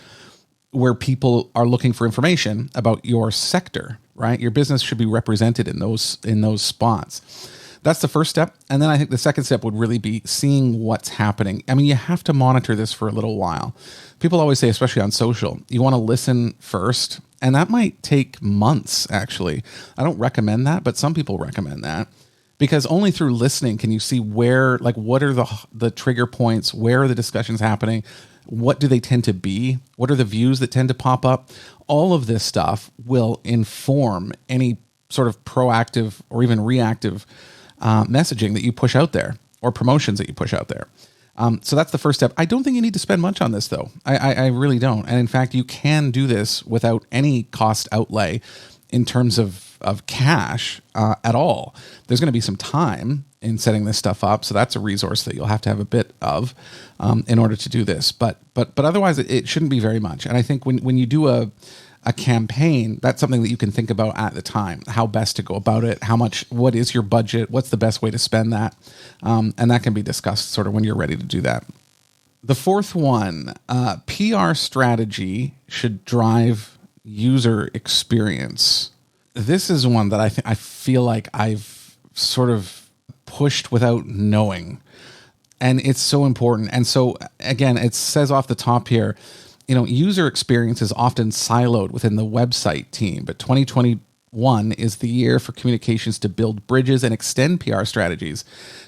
where people are looking for information about your sector, right? Your business should be represented in those spots. That's the first step. And then I think the second step would really be seeing what's happening. You have to monitor this for a little while. People always say, especially on social, you want to listen first. And that might take months, actually. I don't recommend that, but some people recommend that. Because only through listening can you see where, what are the trigger points? Where are the discussions happening? What do they tend to be? What are the views that tend to pop up? All of this stuff will inform any sort of proactive or even reactive messaging that you push out there, or promotions that you push out there. So that's the first step. I don't think you need to spend much on this, though. I really don't. And in fact, you can do this without any cost outlay in terms of cash at all. There's going to be some time in setting this stuff up, so that's a resource that you'll have to have a bit of in order to do this. But otherwise, it shouldn't be very much. And I think when you do a campaign, that's something that you can think about at the time, how best to go about it, what is your budget, what's the best way to spend that, and that can be discussed sort of when you're ready to do that. The fourth one, PR strategy should drive user experience. This is one that I feel like I've sort of pushed without knowing, and it's so important. And so again, it says off the top here, user experience is often siloed within the website team, but 2021 is the year for communications to build bridges and extend PR strategies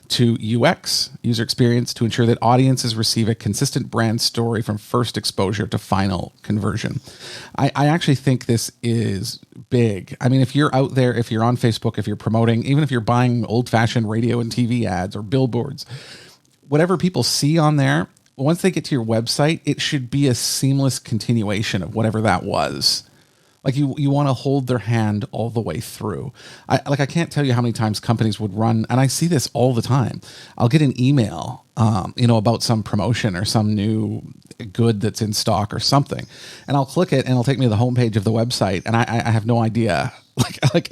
to UX, user experience, to ensure that audiences receive a consistent brand story from first exposure to final conversion. I actually think this is big. I mean, if you're out there, if you're on Facebook, if you're promoting, even if you're buying old-fashioned radio and TV ads or billboards, whatever people see on there, once they get to your website, it should be a seamless continuation of whatever that was. Like you want to hold their hand all the way through. I can't tell you how many times companies would run, and I see this all the time. I'll get an email, about some promotion or some new good that's in stock or something, and I'll click it, and it'll take me to the homepage of the website, and I have no idea. Like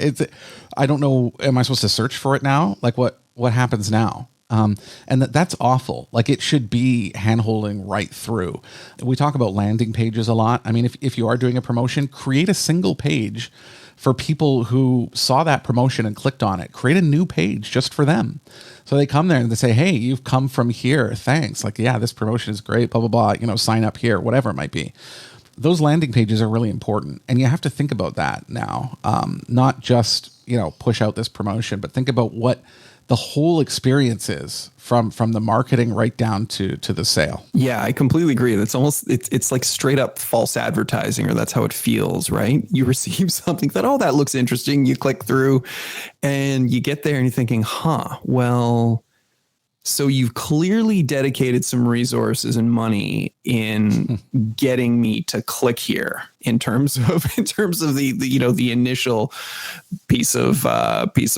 I don't know. Am I supposed to search for it now? Like what happens now? And that's awful. Like it should be hand-holding right through. We talk about landing pages a lot. I mean, if you are doing a promotion, create a single page for people who saw that promotion and clicked on it. Create a new page just for them. So they come there and they say, hey, you've come from here. Thanks. Like, yeah, this promotion is great, blah, blah, blah, sign up here, whatever it might be. Those landing pages are really important. And you have to think about that now. Not just, push out this promotion, but think about what the whole experience is from the marketing right down to the sale. Yeah, I completely agree. It's almost, it's like straight up false advertising, or that's how it feels, right? You receive something that looks interesting. You click through and you get there and you're thinking, well, so you've clearly dedicated some resources and money in getting me to click here in terms of the initial piece of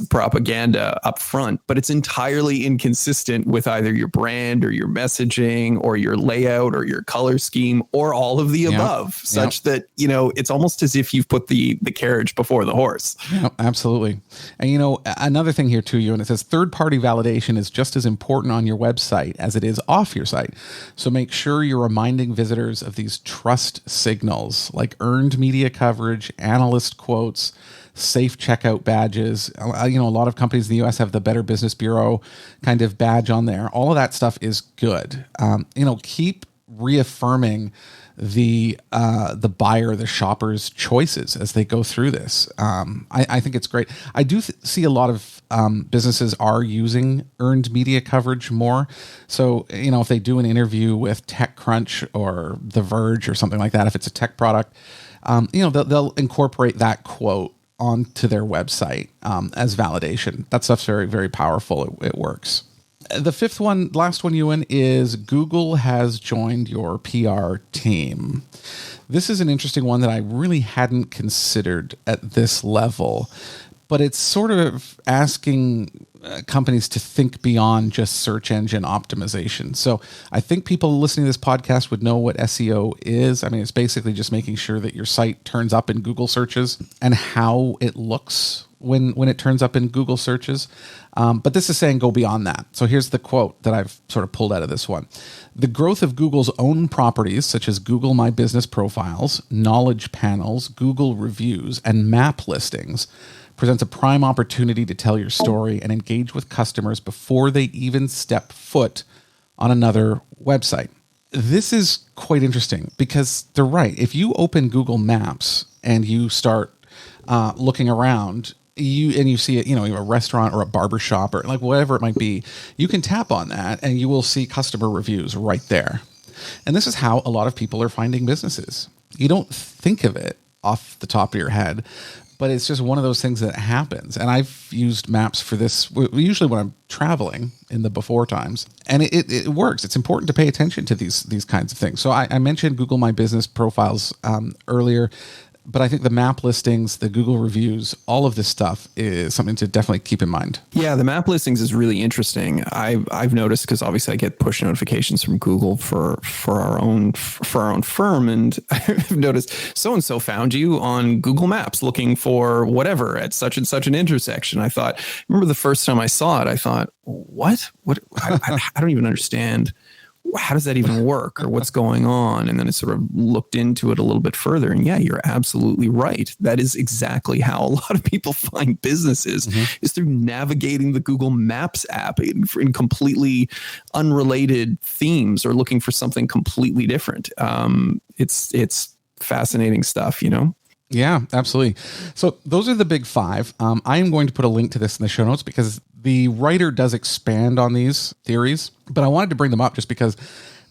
propaganda up front, but it's entirely inconsistent with either your brand or your messaging or your layout or your color scheme or all of the above, such that it's almost as if you've put the carriage before the horse. Yeah, absolutely. And another thing here too, Ewan, it says third-party validation is just as important on your website as it is off your site. So make sure you're reminding visitors of these trust signals like earned media coverage, analyst quotes, safe checkout badges. A lot of companies in the US have the Better Business Bureau kind of badge on there. All of that stuff is good. Keep reaffirming the buyer, the shopper's choices as they go through this. I think it's great. I do see a lot of businesses are using earned media coverage more. So, if they do an interview with TechCrunch or The Verge or something like that, if it's a tech product, they'll incorporate that quote onto their website as validation. That stuff's very, very powerful. It works. The fifth one, last one, Ewan, is Google has joined your PR team. This is an interesting one that I really hadn't considered at this level, but it's sort of asking companies to think beyond just search engine optimization. So I think people listening to this podcast would know what SEO is. I mean, it's basically just making sure that your site turns up in Google searches and how it looks when it turns up in Google searches. But this is saying go beyond that. So here's the quote that I've sort of pulled out of this one. The growth of Google's own properties, such as Google My Business profiles, knowledge panels, Google reviews, and map listings, presents a prime opportunity to tell your story and engage with customers before they even step foot on another website. This is quite interesting because they're right. If you open Google Maps and you start looking around, you see a restaurant or a barber shop or like whatever it might be, you can tap on that and you will see customer reviews right there. And this is how a lot of people are finding businesses. You don't think of it off the top of your head, but it's just one of those things that happens. And I've used maps for this usually when I'm traveling in the before times, and it works. It's important to pay attention to these kinds of things. So I mentioned Google My Business profiles earlier. But I think the map listings, the Google reviews, all of this stuff is something to definitely keep in mind. Yeah, the map listings is really interesting. I've noticed because obviously I get push notifications from Google for our own firm, and I've noticed so and so found you on Google Maps looking for whatever at such and such an intersection. I remember the first time I saw it, I thought, what? I don't even understand. How does that even work or what's going on? And then I sort of looked into it a little bit further. And yeah, you're absolutely right. That is exactly how a lot of people find businesses is through navigating the Google Maps app in completely unrelated themes or looking for something completely different. It's fascinating stuff, Yeah, absolutely. So those are the big five. I am going to put a link to this in the show notes because the writer does expand on these theories, but I wanted to bring them up just because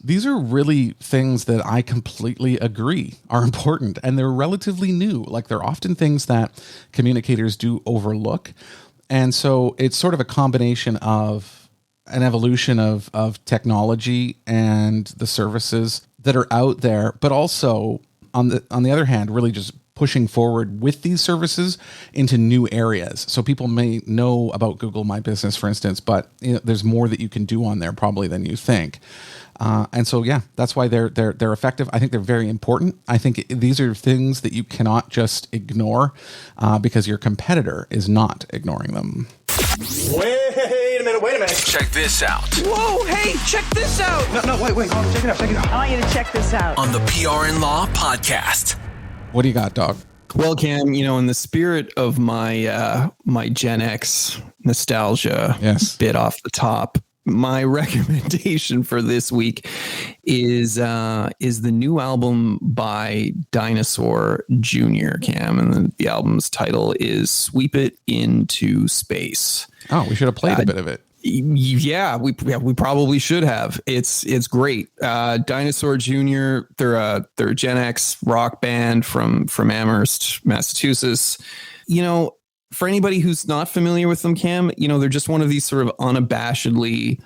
These are really things that I completely agree are important, and they're relatively new. Like, they're often things that communicators do overlook. And so it's sort of a combination of an evolution of technology and the services that are out there, but also on the other hand, really just pushing forward with these services into new areas. So people may know about Google My Business, for instance, but there's more that you can do on there probably than you think. And so, yeah, that's why they're effective. I think they're very important. I think these are things that you cannot just ignore because your competitor is not ignoring them. Wait a minute. Check this out. Whoa, hey, check this out. No, wait. Oh, check it out. I want you to check this out. On the PR and Law Podcast. What do you got, dog? Well, Cam, in the spirit of my my Gen X nostalgia, yes, bit off the top, my recommendation for this week is the new album by Dinosaur Jr., Cam, and the album's title is "Sweep It Into Space." Oh, we should have played a bit of it. Yeah, we probably should have. It's great. Dinosaur Jr. They're a Gen X rock band from Amherst, Massachusetts. For anybody who's not familiar with them, Cam, they're just one of these sort of unabashedly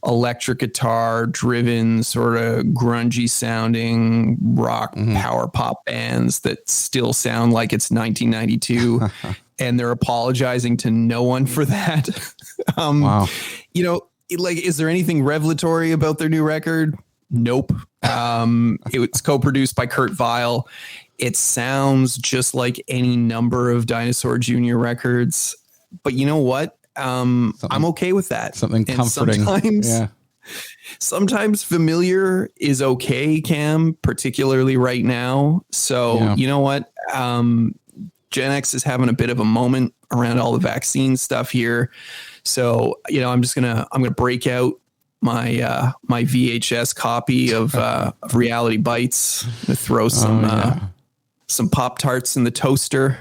electric guitar driven, sort of grungy sounding rock power pop bands that still sound like it's 1992. And they're apologizing to no one for that. Wow. Is there anything revelatory about their new record? Nope. It was co-produced by Kurt Vile. It sounds just like any number of Dinosaur Jr. records, but you know what? I'm okay with that. Something comforting. Sometimes familiar is okay, Cam, particularly right now. So You know what? Gen X is having a bit of a moment around all the vaccine stuff here. So, I'm gonna break out my my VHS copy of Reality Bites, to throw some Pop-Tarts in the toaster.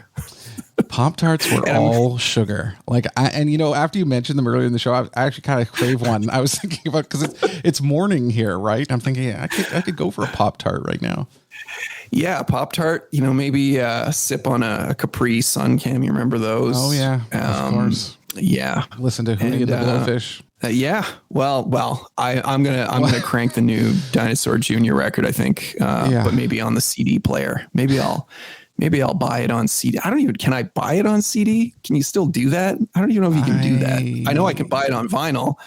Pop-Tarts were all sugar. After you mentioned them earlier in the show, I actually kind of crave one. I was thinking about, because it's morning here, right? I'm thinking, I could go for a Pop-Tart right now. Yeah, Pop-Tart, maybe sip on a Capri Sun, Cam. You remember those? Oh, yeah, of course. Yeah. Listen to Hootie and the Blowfish. Yeah. Well, I'm gonna crank the new Dinosaur Jr. record, I think. But maybe on the CD player. Maybe I'll buy it on CD. Can I buy it on CD? Can you still do that? I don't even know if you can do that. I know I can buy it on vinyl.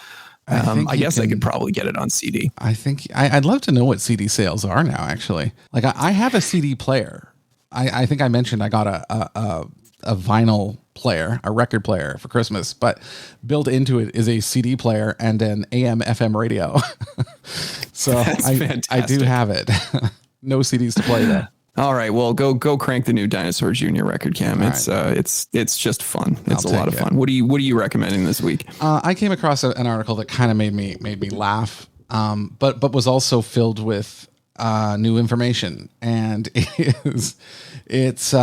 I guess I could probably get it on CD. I think I'd love to know what CD sales are now, actually. Like, I have a CD player. I think I mentioned I got a vinyl player, a record player for Christmas, but built into it is a CD player and an AM FM radio. So I do have it. No CDs to play though. All right, well, go crank the new Dinosaur Jr. record, Cam. It's just fun. It's a lot of fun. What are you recommending this week? I came across an article that kind of made me laugh, but was also filled with new information, and it's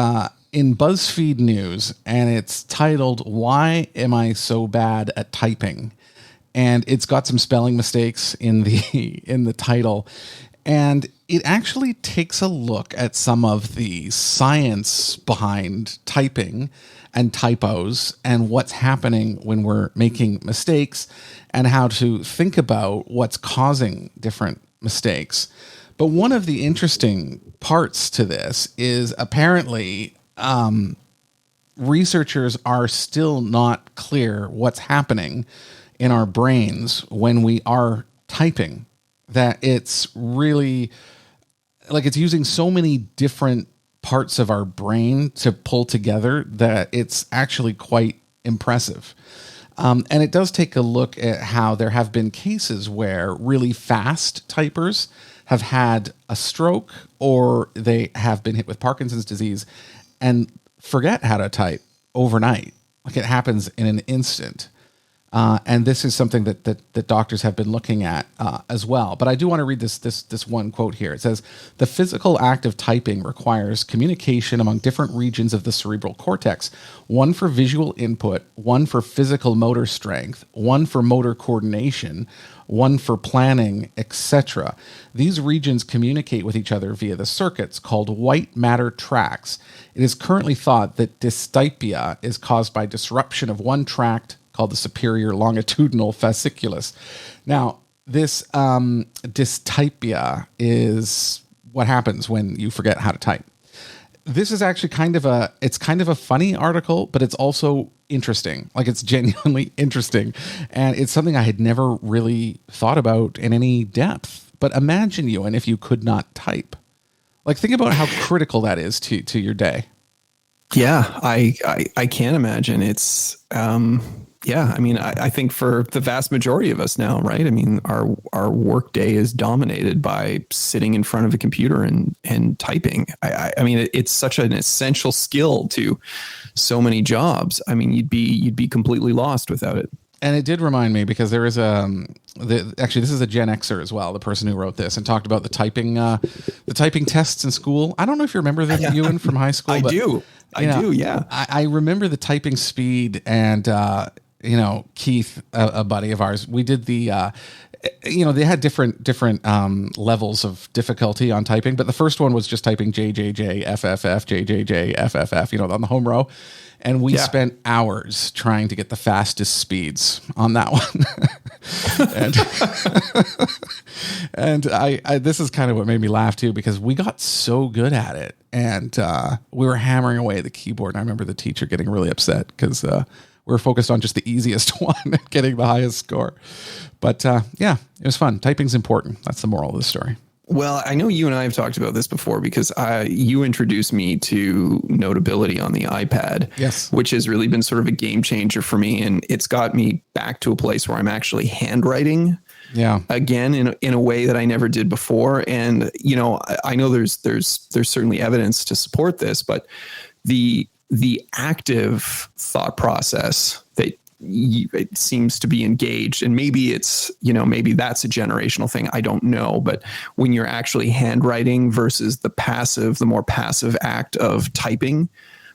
in BuzzFeed News, and it's titled "Why Am I So Bad at Typing?" And it's got some spelling mistakes in the title. And it actually takes a look at some of the science behind typing and typos and what's happening when we're making mistakes and how to think about what's causing different mistakes. But one of the interesting parts to this is apparently researchers are still not clear what's happening in our brains when we are typing. That it's really like it's using so many different parts of our brain to pull together that it's actually quite impressive. And it does take a look at how there have been cases where really fast typers have had a stroke or they have been hit with Parkinson's disease and forget how to type overnight. Like, it happens in an instant. And this is something that doctors have been looking at as well. But I do want to read this one quote here. It says, "The physical act of typing requires communication among different regions of the cerebral cortex, one for visual input, one for physical motor strength, one for motor coordination, one for planning, etc. These regions communicate with each other via the circuits called white matter tracts. It is currently thought that dystypia is caused by disruption of one tract called the superior longitudinal fasciculus." Now, this dystypia is what happens when you forget how to type. This is actually kind of a funny article, but it's also interesting. Like, it's genuinely interesting. And it's something I had never really thought about in any depth. But imagine, Ewan, if you could not type. Like, think about how critical that is to your day. Yeah, I can't imagine. It's, yeah, I mean, I think for the vast majority of us now, right? I mean, our work day is dominated by sitting in front of a computer and typing. I mean, it's such an essential skill to so many jobs. I mean, you'd be completely lost without it. And it did remind me, because there is actually, this is a Gen Xer as well, the person who wrote this, and talked about the typing tests in school. I don't know if you remember that, Ewan, from high school. I do. Yeah. I remember the typing speed, and Keith, a buddy of ours, we did the, they had different levels of difficulty on typing, but the first one was just typing JJJ, FFF, JJJ, FFF, on the home row. And we spent hours trying to get the fastest speeds on that one. and I this is kind of what made me laugh too, because we got so good at it, and we were hammering away at the keyboard. And I remember the teacher getting really upset because we were focused on just the easiest one and getting the highest score. But yeah, it was fun. Typing's important. That's the moral of the story. Well, I know you and I have talked about this before, because you introduced me to Notability on the iPad, yes, which has really been sort of a game changer for me. And it's got me back to a place where I'm actually handwriting again in a way that I never did before. And, I know there's certainly evidence to support this, but the active thought process that it seems to be engaged, and maybe it's, maybe that's a generational thing. I don't know. But when you're actually handwriting versus the more passive act of typing,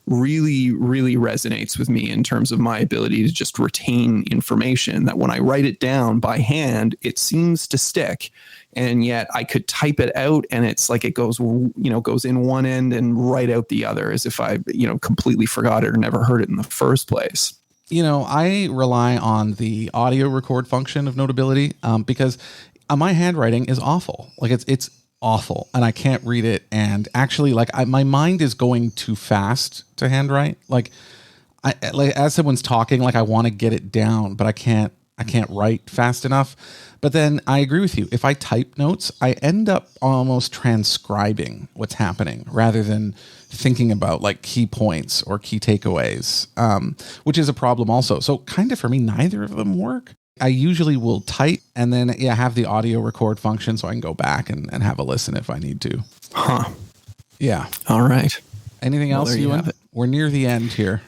really, really resonates with me in terms of my ability to just retain information, that when I write it down by hand, it seems to stick. And yet I could type it out, and it's like it goes in one end and right out the other, as if I, completely forgot it or never heard it in the first place. I rely on the audio record function of Notability because my handwriting is awful. Like, it's awful, and I can't read it. And actually, my mind is going too fast to handwrite. Like as someone's talking, I want to get it down, but I can't write fast enough. But then I agree with you. If I type notes, I end up almost transcribing what's happening rather than thinking about key points or key takeaways, which is a problem also. So kind of for me, neither of them work. I usually will type and then have the audio record function so I can go back and have a listen if I need to. Huh. Yeah. All right. Anything else, Ewan? We're near the end here.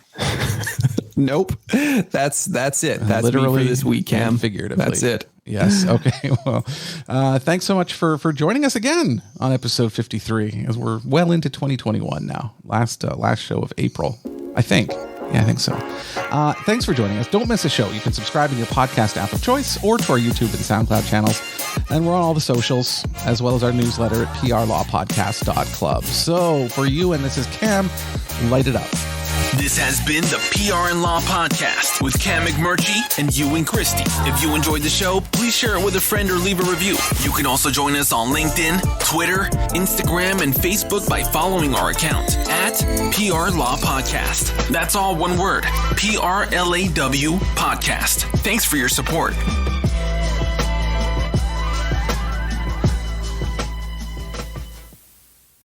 Nope. That's it. That's literally me for this week, Cam. Figuratively. That's it. Yes. Okay. Well, thanks so much for joining us again on episode 53, as we're well into 2021 now. Last show of April, I think. Yeah, I think so. Thanks for joining us. Don't miss a show. You can subscribe in your podcast app of choice or to our YouTube and SoundCloud channels. And we're on all the socials, as well as our newsletter at PRLawPodcast.Club. So for you, and this is Cam, light it up. This has been the PR and Law Podcast with Cam McMurchie and Ewan Christie. If you enjoyed the show, please share it with a friend or leave a review. You can also join us on LinkedIn, Twitter, Instagram, and Facebook by following our account at PR Law Podcast. That's all one word, PRLAW Podcast. Thanks for your support.